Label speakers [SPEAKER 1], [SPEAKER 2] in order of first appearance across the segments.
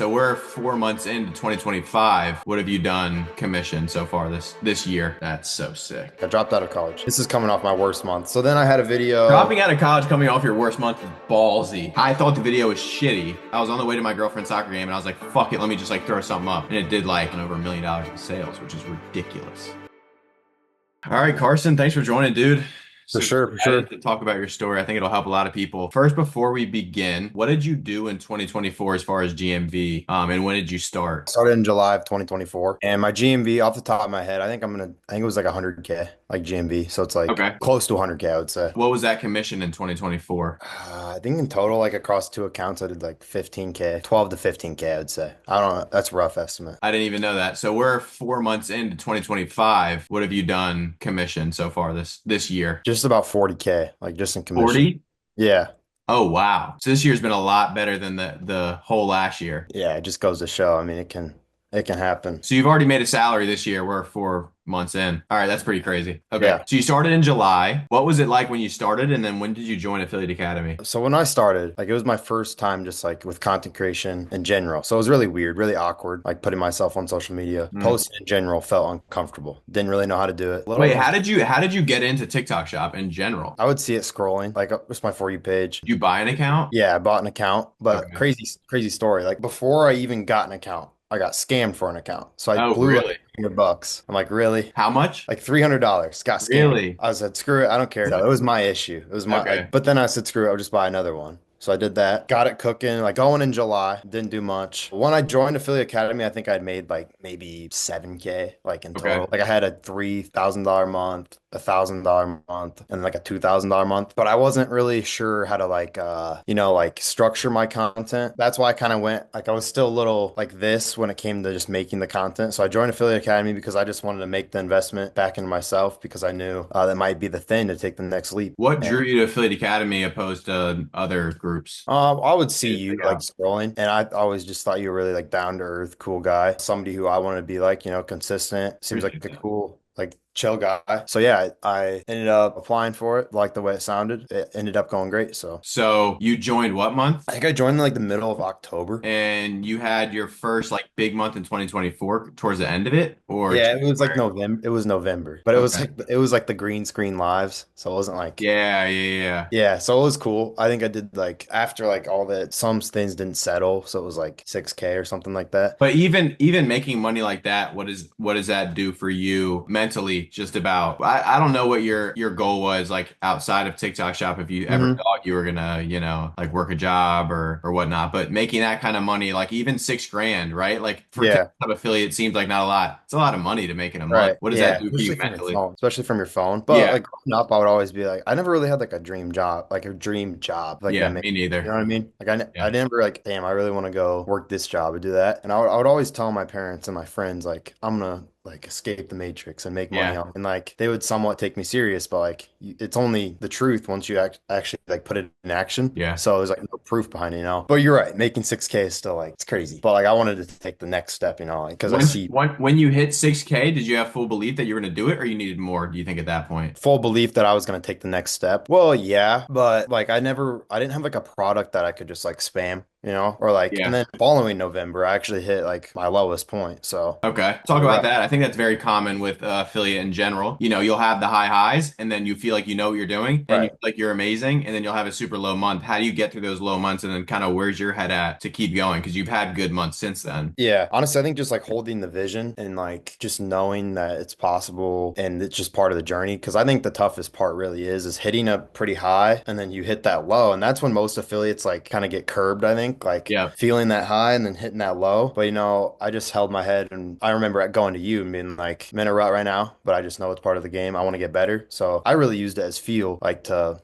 [SPEAKER 1] So we're 4 months into 2025. What have you done commission so far this year? That's so sick.
[SPEAKER 2] I dropped out of college. This is coming off my worst month. So then I had a video.
[SPEAKER 1] Dropping out of college coming off your worst month is ballsy. I thought the video was shitty. I was on the way to my girlfriend's soccer game and I was like, fuck it, let me just like throw something up. And it did like over $1 million in sales, which is ridiculous. All right, Carson, thanks for joining, dude.
[SPEAKER 2] For
[SPEAKER 1] Super
[SPEAKER 2] sure, for sure.
[SPEAKER 1] excited to talk about your story. I think it'll help a lot of people. First, before we begin, what did you do in 2024 as far as GMV? And when did you start?
[SPEAKER 2] Started in July of 2024. And my GMV off the top of my head, I think it was like 100K, like GMV. So it's like
[SPEAKER 1] Okay.
[SPEAKER 2] close to 100K, I would say.
[SPEAKER 1] What was that commission in 2024?
[SPEAKER 2] I think in total, like across two accounts, I did like 15K, 12 to 15K, I would say. I don't know. That's a rough estimate.
[SPEAKER 1] I didn't even know that. So we're 4 months into 2025. What have you done commission so far this year?
[SPEAKER 2] Just about 40K, like just in commission.
[SPEAKER 1] 40?
[SPEAKER 2] Yeah.
[SPEAKER 1] Oh, wow. So this year's been a lot better than the whole last year.
[SPEAKER 2] Yeah. It just goes to show. I mean, it can happen.
[SPEAKER 1] So you've already made a salary this year. We're 4 months in. All right, that's pretty crazy. Okay.
[SPEAKER 2] Yeah.
[SPEAKER 1] So you started in July. What was it like when you started? And then when did you join Affiliate Academy?
[SPEAKER 2] So when I started, like it was my first time just like with content creation in general. So it was really weird, really awkward, like putting myself on social media.
[SPEAKER 1] Mm.
[SPEAKER 2] Posting in general felt uncomfortable. Didn't really know how to do it.
[SPEAKER 1] Wait, how did you get into TikTok Shop in general?
[SPEAKER 2] I would see it scrolling, like just my For You page.
[SPEAKER 1] Did you buy an account?
[SPEAKER 2] Yeah, I bought an account, but
[SPEAKER 1] Okay.
[SPEAKER 2] crazy story. Like before I even got an account, I got scammed for an account. So I
[SPEAKER 1] Oh,
[SPEAKER 2] blew like
[SPEAKER 1] really?
[SPEAKER 2] $100. I'm like, really?
[SPEAKER 1] How much?
[SPEAKER 2] Like $300 got scammed.
[SPEAKER 1] Really?
[SPEAKER 2] I said, screw it, I don't care. So it was my issue. It was my
[SPEAKER 1] Okay.
[SPEAKER 2] like, but then I said, screw it, I'll just buy another one. So I did that. Got it cooking, like going in July. Didn't do much. When I joined Affiliate Academy, I think I'd made like maybe 7K, like in
[SPEAKER 1] Okay.
[SPEAKER 2] total. Like I had a $3,000 month, $1,000 month, and like a $2,000 month. But I wasn't really sure how to like like structure my content. That's why I kind of went like I was still a little like this when it came to just making the content. So I joined Affiliate Academy because I just wanted to make the investment back into myself because I knew that might be the thing to take the next leap.
[SPEAKER 1] What drew you to Affiliate Academy opposed to other groups?
[SPEAKER 2] I would see you
[SPEAKER 1] Check
[SPEAKER 2] like
[SPEAKER 1] out.
[SPEAKER 2] scrolling, and I always just thought you were really like down to earth, cool guy, somebody who I wanted to be like, consistent. Seems like
[SPEAKER 1] Appreciate
[SPEAKER 2] a
[SPEAKER 1] that.
[SPEAKER 2] cool, like chill guy. So yeah, I ended up applying for it, liked the way it sounded. It ended up going great. So
[SPEAKER 1] So you joined what month?
[SPEAKER 2] I think I joined in like the middle of October.
[SPEAKER 1] And you had your first like big month in 2024 towards the end of it, or
[SPEAKER 2] Yeah, it was like
[SPEAKER 1] January?
[SPEAKER 2] November. It was November, but
[SPEAKER 1] Okay.
[SPEAKER 2] it was like the green screen lives, so it wasn't like.
[SPEAKER 1] Yeah, yeah, yeah.
[SPEAKER 2] Yeah, so it was cool. I think I did like after like all that, some things didn't settle, so it was like 6K or something like that.
[SPEAKER 1] But even making money like that, what does that do for you mentally? Just about I don't know what your goal was like outside of TikTok Shop if you ever
[SPEAKER 2] hmm
[SPEAKER 1] thought you were gonna, like work a job or whatnot. But making that kind of money, like even 6 grand, right? Like for
[SPEAKER 2] Yeah.
[SPEAKER 1] TikTok affiliate seems like not a lot. It's a lot of money to make in a month.
[SPEAKER 2] Right.
[SPEAKER 1] What does that
[SPEAKER 2] Yeah.
[SPEAKER 1] do for you
[SPEAKER 2] Especially from your
[SPEAKER 1] mentally?
[SPEAKER 2] phone. Especially from your phone. But
[SPEAKER 1] Yeah,
[SPEAKER 2] like growing up, I would always be like, I never really had like a dream job, like a dream job, like that
[SPEAKER 1] yeah,
[SPEAKER 2] makes,
[SPEAKER 1] me
[SPEAKER 2] you know
[SPEAKER 1] neither.
[SPEAKER 2] what I mean? Like I
[SPEAKER 1] Yeah.
[SPEAKER 2] never like, damn, I really want to go work this job or do that. And I would always tell my parents and my friends, like, I'm gonna like escape the matrix and make money
[SPEAKER 1] Yeah.
[SPEAKER 2] on. And like they would somewhat take me serious, but like it's only the truth once you actually like put it in action.
[SPEAKER 1] Yeah.
[SPEAKER 2] So there's like no proof behind it. But you're right, making 6K is still like it's crazy. But like I wanted to take the next step, like because I see
[SPEAKER 1] When you hit 6K, did you have full belief that you were going to do it or you needed more, do you think at that point?
[SPEAKER 2] full belief that I was going to take the next step. Well, yeah, but like I didn't have like a product that I could just like spam, or like, and
[SPEAKER 1] Yeah.
[SPEAKER 2] then following November, I actually hit like my lowest point. So,
[SPEAKER 1] Okay. Talk about that. I think that's very common with affiliate in general. You'll have the high highs and then you feel like you know what you're doing and you
[SPEAKER 2] right.
[SPEAKER 1] feel like you're amazing and then you'll have a super low month. How do you get through those low months and then kind of where's your head at to keep going? Because you've had good months since then.
[SPEAKER 2] Yeah, honestly, I think just like holding the vision and like just knowing that it's possible and it's just part of the journey. Because I think the toughest part really is hitting a pretty high and then you hit that low, and that's when most affiliates like kind of get curbed. I think like
[SPEAKER 1] Yeah.
[SPEAKER 2] feeling that high and then hitting that low. But I just held my head, and I remember going to you and being like, I'm in a rut right now, but I just know it's part of the game. I want to get better, so I really used it as fuel, like to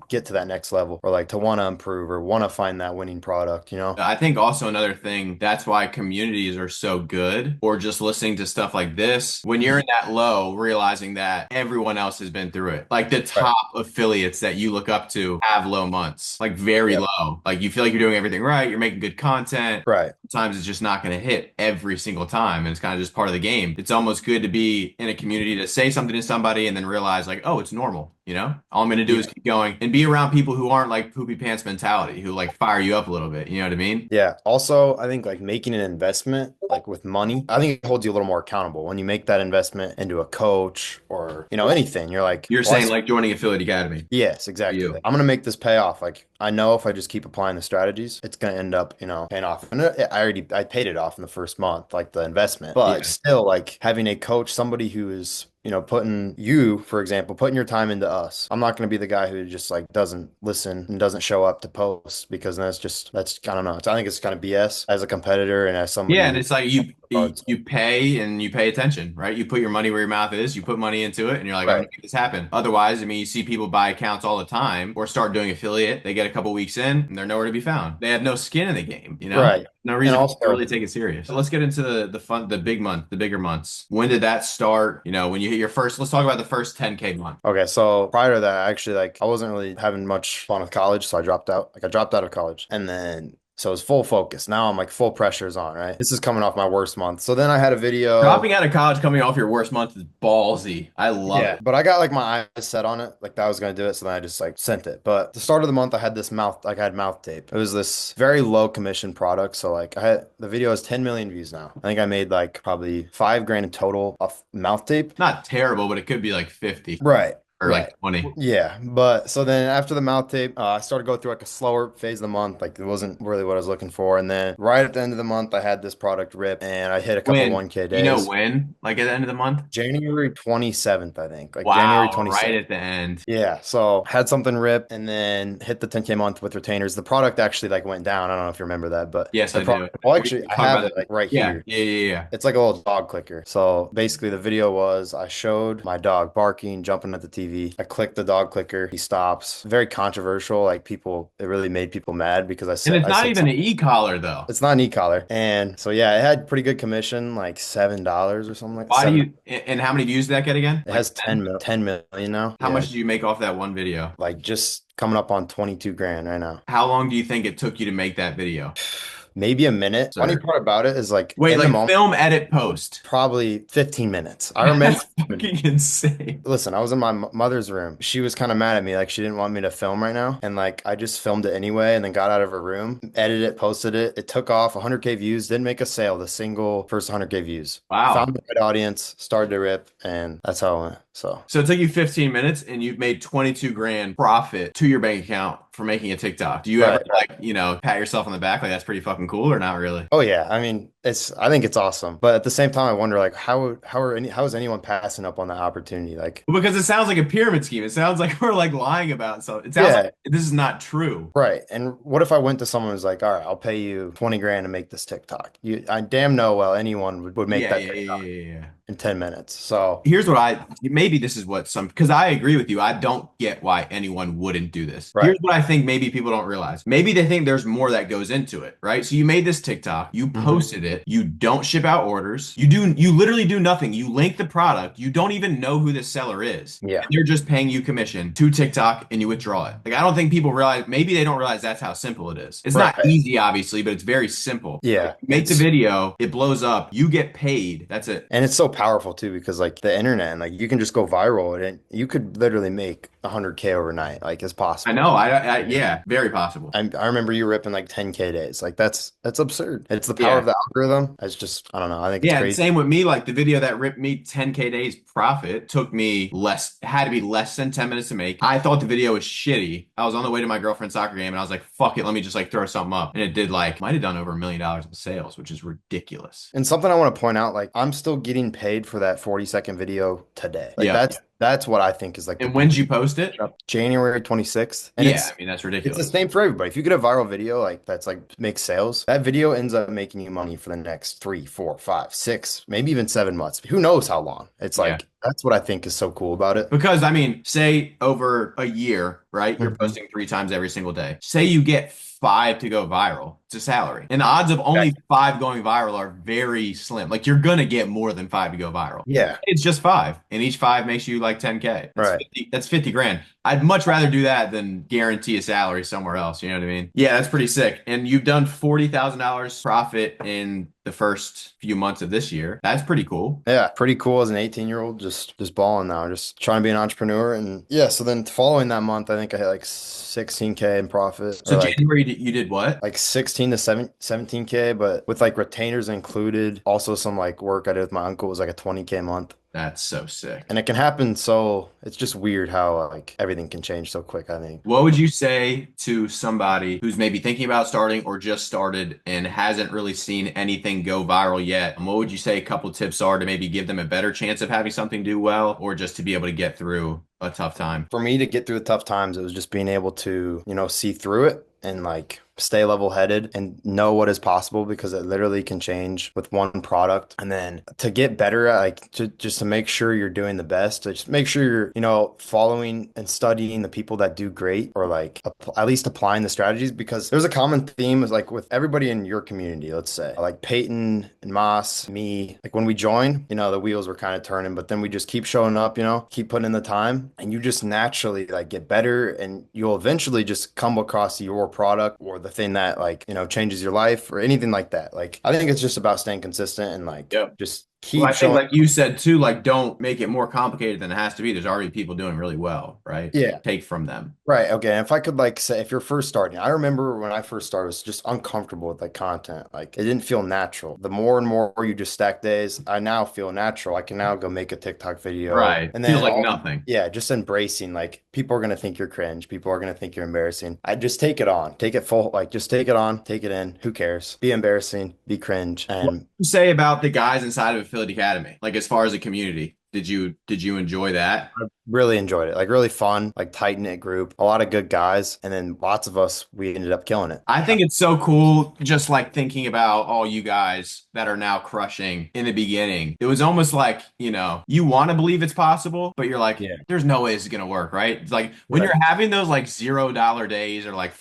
[SPEAKER 2] get to that next level or like to want to improve or want to find that winning product.
[SPEAKER 1] I think also another thing, that's why communities are so good, or just listening to stuff like this. When you're in that low, realizing that everyone else has been through it. Like the
[SPEAKER 2] Right.
[SPEAKER 1] top affiliates that you look up to have low months, like very
[SPEAKER 2] Yep.
[SPEAKER 1] low. Like you feel like you're doing everything right, you're making good content.
[SPEAKER 2] Right.
[SPEAKER 1] Sometimes it's just not going to hit every single time, and it's kind of just part of the game. It's almost good to be in a community to say something to somebody and then realize like, oh, it's normal. All I'm going to do is
[SPEAKER 2] Yeah.
[SPEAKER 1] keep going and be around people who aren't like poopy pants mentality, who like fire you up a little bit. You know what I mean?
[SPEAKER 2] Yeah. Also, I think like making an investment, like with money, I think it holds you a little more accountable when you make that investment into a coach or, anything. You're like,
[SPEAKER 1] You're
[SPEAKER 2] well,
[SPEAKER 1] saying like joining Affiliate Academy
[SPEAKER 2] yes,
[SPEAKER 1] for
[SPEAKER 2] exactly.
[SPEAKER 1] you.
[SPEAKER 2] Like, I'm gonna make this pay off. Like I know if I just keep applying the strategies, it's gonna end up, paying off. And I paid it off in the first month, like the investment. But
[SPEAKER 1] Yeah.
[SPEAKER 2] still, like having a coach, somebody who is, putting you, for example, putting your time into us. I'm not gonna be the guy who just like doesn't listen and doesn't show up to post because that's I don't know. I think it's kind of BS as a competitor and as somebody
[SPEAKER 1] Yeah, and
[SPEAKER 2] who
[SPEAKER 1] it's like you
[SPEAKER 2] cards.
[SPEAKER 1] you pay and you pay attention, right? You put your money where your mouth is. You put money into it, and you're like, I'm gonna
[SPEAKER 2] Right.
[SPEAKER 1] make this happen. Otherwise, I mean, you see people buy accounts all the time or start doing affiliate. They get a couple weeks in, and they're nowhere to be found. They have no skin in the game, you know?
[SPEAKER 2] Right.
[SPEAKER 1] No
[SPEAKER 2] And
[SPEAKER 1] reason for people to really
[SPEAKER 2] also,
[SPEAKER 1] take it serious. So let's get into the fun, the big month, the bigger months. When did that start? When you hit your first, let's talk about the first 10K month.
[SPEAKER 2] okay, so prior to that, actually, like, I wasn't really having much fun with college, so I dropped out. Like, I dropped out of college, and then so it was full focus. Now I'm like full pressure's on, right? This is coming off my worst month. So then I had a video.
[SPEAKER 1] Dropping out of college, coming off your worst month is ballsy. I love
[SPEAKER 2] Yeah,
[SPEAKER 1] it.
[SPEAKER 2] but I got like my eyes set on it, like that I was gonna do it, so then I just like sent it. But the start of the month, I had this mouth, like I had mouth tape. It was this very low commission product, so like I had the video has 10 million views now. I think I made like probably 5 grand in total off mouth tape.
[SPEAKER 1] Not terrible, but it could be like 50
[SPEAKER 2] Right.
[SPEAKER 1] or
[SPEAKER 2] Right.
[SPEAKER 1] like 20.
[SPEAKER 2] Yeah, but so then after the mouth tape, I started going through like a slower phase of the month. Like it wasn't really what I was looking for. And then right at the end of the month, I had this product rip and I hit a couple
[SPEAKER 1] When?
[SPEAKER 2] 1K
[SPEAKER 1] You know
[SPEAKER 2] days.
[SPEAKER 1] when? Like at the end of the month?
[SPEAKER 2] January 27th, I think. Like January
[SPEAKER 1] Wow, right
[SPEAKER 2] 27th.
[SPEAKER 1] at the end.
[SPEAKER 2] Yeah, so had something rip and then hit the 10K month with retainers. The product actually like went down. I don't know if you remember that, but
[SPEAKER 1] Yes,
[SPEAKER 2] the
[SPEAKER 1] I do.
[SPEAKER 2] product, well,
[SPEAKER 1] We
[SPEAKER 2] actually, I
[SPEAKER 1] talk
[SPEAKER 2] have
[SPEAKER 1] about
[SPEAKER 2] it
[SPEAKER 1] that.
[SPEAKER 2] like right
[SPEAKER 1] Yeah,
[SPEAKER 2] here.
[SPEAKER 1] yeah, yeah, yeah.
[SPEAKER 2] It's like a little dog clicker. So basically, the video was I showed my dog barking, jumping at the TV. I clicked the dog clicker. He stops. Very controversial. Like people, it really made people mad because I
[SPEAKER 1] And
[SPEAKER 2] said
[SPEAKER 1] it's
[SPEAKER 2] I
[SPEAKER 1] not
[SPEAKER 2] said
[SPEAKER 1] even an
[SPEAKER 2] something.
[SPEAKER 1] e-collar though.
[SPEAKER 2] It's not an e-collar. And so yeah, it had pretty good commission, like $7 or something like
[SPEAKER 1] Why do
[SPEAKER 2] seven.
[SPEAKER 1] you, and how many views did that get again?
[SPEAKER 2] It
[SPEAKER 1] Like
[SPEAKER 2] has
[SPEAKER 1] 10?
[SPEAKER 2] 10 million now.
[SPEAKER 1] How much
[SPEAKER 2] Yeah,
[SPEAKER 1] did you make off that one video?
[SPEAKER 2] like just coming up on 22 grand right now.
[SPEAKER 1] How long do you think it took you to make that video,
[SPEAKER 2] Maybe a minute. Funny
[SPEAKER 1] sir?
[SPEAKER 2] part about it is like
[SPEAKER 1] Wait,
[SPEAKER 2] in the
[SPEAKER 1] like
[SPEAKER 2] moment,
[SPEAKER 1] film, edit, post.
[SPEAKER 2] probably 15 minutes. I remember.
[SPEAKER 1] That's fucking insane.
[SPEAKER 2] Listen, I was in my mother's room. She was kind of mad at me, like she didn't want me to film right now, and like I just filmed it anyway, and then got out of her room, edited it, posted it. It took off 100K views. Didn't make a sale. The single first 100K views.
[SPEAKER 1] Wow.
[SPEAKER 2] Found the right audience, started to rip, and that's how it went. So
[SPEAKER 1] So it took you 15 minutes and you've made 22 grand profit to your bank account for making a TikTok. Do you ever
[SPEAKER 2] right.
[SPEAKER 1] like, pat yourself on the back like that's pretty fucking cool or not really?
[SPEAKER 2] Oh yeah, I mean, I think it's awesome, but at the same time, I wonder like how is anyone passing up on that opportunity? Like,
[SPEAKER 1] Well, because it sounds like a pyramid scheme. It sounds like we're like lying about something. It sounds like
[SPEAKER 2] yeah,
[SPEAKER 1] this is not true.
[SPEAKER 2] right. And what if I went to someone who's like, all right, I'll pay you 20 grand to make this TikTok? I damn know well anyone would make
[SPEAKER 1] Yeah,
[SPEAKER 2] that
[SPEAKER 1] yeah, yeah,
[SPEAKER 2] TikTok
[SPEAKER 1] yeah, yeah.
[SPEAKER 2] in 10 minutes. So
[SPEAKER 1] Here's what maybe this is what because I agree with you. I don't get why anyone wouldn't do this.
[SPEAKER 2] right.
[SPEAKER 1] Here's what I think maybe people don't realize. Maybe they think there's more that goes into it, right? So you made this TikTok, you
[SPEAKER 2] Hmm.
[SPEAKER 1] posted it, you don't ship out orders, you literally do nothing. You link the product, you don't even know who the seller is.
[SPEAKER 2] Yeah.
[SPEAKER 1] And they're just paying you commission to TikTok and you withdraw it. Like I don't think people realize, maybe they don't realize that's how simple it is. It's not
[SPEAKER 2] Right.
[SPEAKER 1] easy, obviously, but it's very simple.
[SPEAKER 2] Yeah.
[SPEAKER 1] You make the video, it blows up, you get paid. That's it.
[SPEAKER 2] And it's so powerful too because like the internet and like you can just go viral and you could literally make 100K overnight. Like it's
[SPEAKER 1] I
[SPEAKER 2] possible.
[SPEAKER 1] know. Yeah, very possible.
[SPEAKER 2] I remember you ripping like 10K days. Like that's absurd. It's the power of
[SPEAKER 1] Yeah.
[SPEAKER 2] the algorithm. It's just I don't know. I think it's
[SPEAKER 1] Yeah, and
[SPEAKER 2] crazy.
[SPEAKER 1] same with me. Like the video that ripped me 10K days profit took me had to be less than 10 minutes to make. I thought the video was shitty. I was on the way to my girlfriend's soccer game and I was like, fuck it, let me just like throw something up. And it did might have done over $1 million in sales, which is ridiculous.
[SPEAKER 2] And something I want to point out, like I'm still getting paid for that 40-second video today. Like
[SPEAKER 1] Yeah.
[SPEAKER 2] that's what I think is like the
[SPEAKER 1] And when did you post it?
[SPEAKER 2] January 26th. And
[SPEAKER 1] Yeah, I mean, that's
[SPEAKER 2] it's the
[SPEAKER 1] ridiculous.
[SPEAKER 2] same for everybody. If you get a viral video like that's like makes sales, that video ends up making you money for the next 3, 4, 5, 6, maybe even 7 months. Who knows how long? It's
[SPEAKER 1] Yeah.
[SPEAKER 2] like That's what I think is so cool about it.
[SPEAKER 1] Because I mean, say over a year, right? You're
[SPEAKER 2] Mhm.
[SPEAKER 1] posting 3 times every single day. Say you get 5 to go viral. It's a salary. And the odds of
[SPEAKER 2] Yeah.
[SPEAKER 1] only 5 going viral are very slim. Like you're gonna get more than 5 to go viral.
[SPEAKER 2] Yeah.
[SPEAKER 1] It's just 5, and each 5 makes you like 10K.
[SPEAKER 2] Right.
[SPEAKER 1] That's 50 grand. I'd much rather do that than guarantee a salary somewhere else. You know what I mean? Yeah, that's pretty sick. And you've done $40,000 profit in the first few months of this year. That's pretty cool.
[SPEAKER 2] Yeah, pretty cool as an 18-year-old, just balling now, just trying to be an entrepreneur. And yeah, so then following that month, I think I hit like 16K in profit
[SPEAKER 1] So
[SPEAKER 2] or like
[SPEAKER 1] January you did what?
[SPEAKER 2] 16 to 17K, but with like retainers included, also some like work I did with my uncle was like a 20K a month.
[SPEAKER 1] That's so sick.
[SPEAKER 2] And it can happen so it's just weird how like everything can change so quick, I think.
[SPEAKER 1] What would you say to somebody who's maybe thinking about starting or just started and hasn't really seen anything go viral yet? And what would you say a couple tips are to maybe give them a better chance of having something do well or just to be able to get through a tough time?
[SPEAKER 2] For me to get through the tough times, it was just being able to, see through it and like stay level headed and know what is possible because it literally can change with one product. And then to get better at like just to make sure you're doing the best, to just make sure you're, following and studying the people that do great or like at least applying the strategies because there's a common theme is like with everybody in your community, let's say like Peyton and Moss, me, like when we join, the wheels were kind of turning, but then we just keep showing up, keep putting in the time and you just naturally like get better and you'll eventually just come across your product or the thing that like, changes your life or anything like that. Like I think it's just about staying consistent and like
[SPEAKER 1] Yep.
[SPEAKER 2] just
[SPEAKER 1] Well,
[SPEAKER 2] keep
[SPEAKER 1] I think
[SPEAKER 2] showing.
[SPEAKER 1] like you said too, like don't make it more complicated than it has to be. There's already people doing really well, right?
[SPEAKER 2] Yeah.
[SPEAKER 1] Take from them.
[SPEAKER 2] Right. Okay. If I could like say if you're first starting, I remember when I first started, I was just uncomfortable with like content. Like it didn't feel natural. The more and more you just stack days, I now feel natural. I can now go make a TikTok video.
[SPEAKER 1] Right.
[SPEAKER 2] And
[SPEAKER 1] Feels
[SPEAKER 2] then
[SPEAKER 1] like
[SPEAKER 2] all,
[SPEAKER 1] nothing.
[SPEAKER 2] yeah, just embracing like people are gonna think you're cringe. People are gonna think you're embarrassing. I just take it on. Take it full, like just take it on, take it in. Who cares? Be embarrassing, be cringe.
[SPEAKER 1] What
[SPEAKER 2] And
[SPEAKER 1] do you say about the guys inside of Affiliate Academy? Like as far as a community, did you enjoy that?
[SPEAKER 2] I really enjoyed it. Like really fun, like tight knit group, a lot of good guys, and then lots of us, we ended up killing it.
[SPEAKER 1] I think it's so cool just like thinking about all you guys that are now crushing in the beginning. It was almost like, you want to believe it's possible, but you're like,
[SPEAKER 2] Yeah.
[SPEAKER 1] there's no way this is gonna work, right? It's like when
[SPEAKER 2] Right.
[SPEAKER 1] you're having those like $0 days or like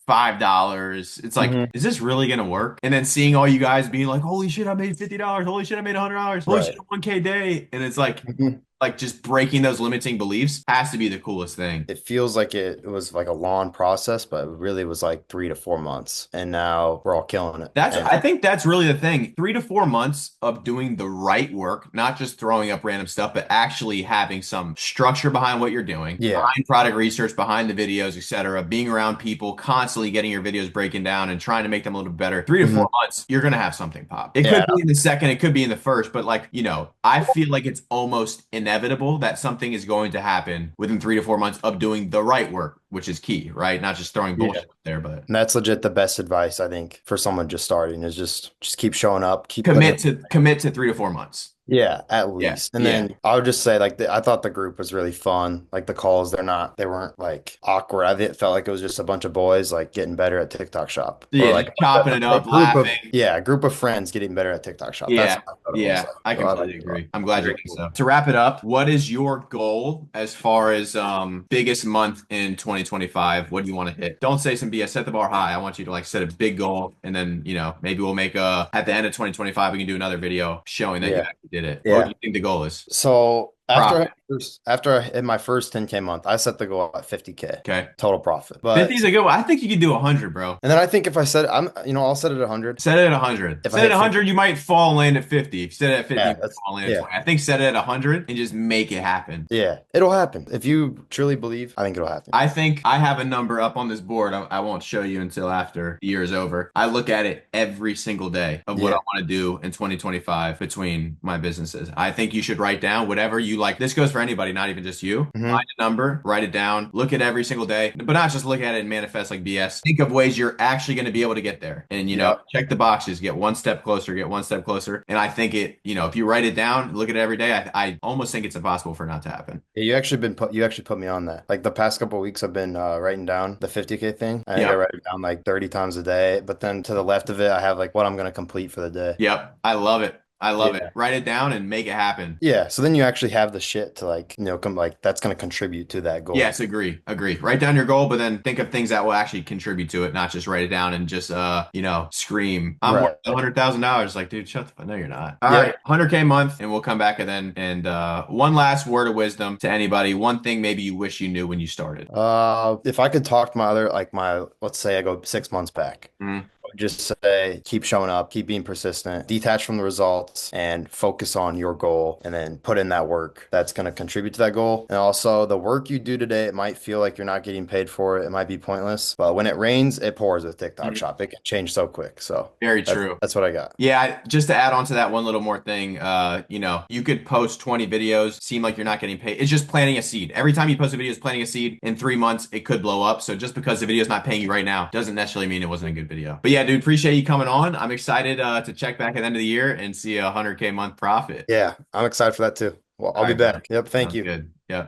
[SPEAKER 1] $5, it's like,
[SPEAKER 2] Hmm.
[SPEAKER 1] is this really gonna work? And then seeing all you guys being like, holy shit, I made $50, holy shit, I made $100, holy shit,
[SPEAKER 2] Right.
[SPEAKER 1] 1K day. And it's
[SPEAKER 2] Mhm.
[SPEAKER 1] like just breaking those limiting beliefs has to be the coolest thing.
[SPEAKER 2] It feels like it was like a long process, but it really was like 3 to 4 months. And now we're all killing it. And
[SPEAKER 1] I think that's really the thing. 3 to 4 months of doing the right work, not just throwing up random stuff, but actually having some structure behind what you're doing,
[SPEAKER 2] yeah.
[SPEAKER 1] behind product research, behind the videos, etc., being around people, constantly getting your videos breaking down and trying to make them a little bit better. Three to
[SPEAKER 2] Mhm.
[SPEAKER 1] four months, you're gonna have something pop. It could
[SPEAKER 2] Yeah.
[SPEAKER 1] be in the second, it could be in the first, but like, I feel like it's almost inevitable that something is going to happen within 3 to 4 months of doing the right work, which is key, right? Not just throwing
[SPEAKER 2] Yeah.
[SPEAKER 1] bullshit there, but
[SPEAKER 2] And that's legit the best advice, I think, for someone just starting is just keep showing up, keep putting
[SPEAKER 1] commit
[SPEAKER 2] it.
[SPEAKER 1] to commit to 3 to 4 months.
[SPEAKER 2] Yeah, at
[SPEAKER 1] Yeah,
[SPEAKER 2] least. And
[SPEAKER 1] yeah.
[SPEAKER 2] then I would just say like I thought the group was really fun. Like the calls, they weren't like awkward. Felt like it was just a bunch of boys like getting better at TikTok shop. Or
[SPEAKER 1] Yeah, just
[SPEAKER 2] like
[SPEAKER 1] chopping it
[SPEAKER 2] a
[SPEAKER 1] up,
[SPEAKER 2] group of
[SPEAKER 1] laughing.
[SPEAKER 2] yeah, a group of friends getting better at TikTok shop. That's
[SPEAKER 1] Yeah,
[SPEAKER 2] what I thought it was
[SPEAKER 1] yeah,
[SPEAKER 2] like.
[SPEAKER 1] I
[SPEAKER 2] So I liked
[SPEAKER 1] completely
[SPEAKER 2] it a lot.
[SPEAKER 1] agree. I'm glad you
[SPEAKER 2] Very
[SPEAKER 1] think
[SPEAKER 2] cool.
[SPEAKER 1] so. To wrap it up, what is your goal as far as biggest month in 2025? What do you want to hit? Don't say some BS. Set the bar high. I want you to like set a big goal, and then maybe we'll make at the end of 2025 we can do another video showing that you
[SPEAKER 2] Yeah.
[SPEAKER 1] actually did it. What do
[SPEAKER 2] Yeah.
[SPEAKER 1] you think the goal is?
[SPEAKER 2] So
[SPEAKER 1] Profit.
[SPEAKER 2] after I hit my first 10K month, I set the goal at 50K
[SPEAKER 1] Okay.
[SPEAKER 2] total profit.
[SPEAKER 1] 50
[SPEAKER 2] But
[SPEAKER 1] is a good one. I think you could do 100, bro.
[SPEAKER 2] and then I think if I set I'll set it at 100.
[SPEAKER 1] Set it at 100.
[SPEAKER 2] If I
[SPEAKER 1] Set it
[SPEAKER 2] hit
[SPEAKER 1] at
[SPEAKER 2] 50,
[SPEAKER 1] 100, you might fall and land at 50. If you set it at 50, you
[SPEAKER 2] yeah,
[SPEAKER 1] might
[SPEAKER 2] that's
[SPEAKER 1] fall and land at
[SPEAKER 2] yeah.
[SPEAKER 1] 20. I think set it at 100 and just make it happen.
[SPEAKER 2] Yeah, it'll happen. If you truly believe, I think it'll happen.
[SPEAKER 1] I think I have a number up on this board. I won't show you until after the year is over. I look at it every single day of what I
[SPEAKER 2] Yeah.
[SPEAKER 1] want to do in 2025 between my businesses. I think you should write down whatever you like. This goes for anybody, not even just you.
[SPEAKER 2] Hmm.
[SPEAKER 1] Find a number, write it down, look at every single day, but not just look at it and manifest like BS. Think of ways you're actually going to be able to get there. And,
[SPEAKER 2] Yeah.
[SPEAKER 1] check the boxes, get one step closer, get one step closer. And I think if you write it down, look at it every day, I almost think it's impossible for it not to happen.
[SPEAKER 2] Yeah, you actually put me on that. Like the past couple of weeks, I've been writing down the 50K thing. I think I
[SPEAKER 1] Yeah.
[SPEAKER 2] write it down like 30 times a day. But then to the left of it, I have like what I'm gonna complete for the day.
[SPEAKER 1] Yep. I love it. I love it.
[SPEAKER 2] Yeah.
[SPEAKER 1] Write it down and make it happen.
[SPEAKER 2] Yeah. So then you actually have the shit to like, come like that's going to contribute to that goal.
[SPEAKER 1] Yes, agree, agree. Write down your goal, but then think of things that will actually contribute to it, not just write it down and just scream, I'm worth
[SPEAKER 2] Right.
[SPEAKER 1] $100,000. Like, dude, shut the fuck. No, you're not. All right,
[SPEAKER 2] Yep.
[SPEAKER 1] 100K month, and we'll come back and then one last word of wisdom to anybody. One thing maybe you wish you knew when you started.
[SPEAKER 2] If I could talk to my other, like let's say I go 6 months back.
[SPEAKER 1] Mm,
[SPEAKER 2] Just say, keep showing up, keep being persistent, detach from the results, and focus on your goal, and then put in that work that's going to contribute to that goal. And also, the work you do today, it might feel like you're not getting paid for it. It might be pointless, but when it rains, it pours with TikTok
[SPEAKER 1] mm.
[SPEAKER 2] Shop. It can change so quick. So
[SPEAKER 1] Very
[SPEAKER 2] that's
[SPEAKER 1] true.
[SPEAKER 2] that's what I got.
[SPEAKER 1] Yeah, just to add on to that one little more thing, you could post 20 videos, seem like you're not getting paid. It's just planting a seed. Every time you post a video, it's planting a seed. In 3 months, it could blow up. So just because the video's not paying you right now doesn't necessarily mean it wasn't a good video. But yeah, dude, appreciate you coming on. I'm excited to check back at the end of the year and see a 100K month profit.
[SPEAKER 2] Yeah, I'm excited for that too. Well,
[SPEAKER 1] All
[SPEAKER 2] I'll be
[SPEAKER 1] right, brother.
[SPEAKER 2] back. Yep. Thank
[SPEAKER 1] Sounds
[SPEAKER 2] you.
[SPEAKER 1] good. Yeah.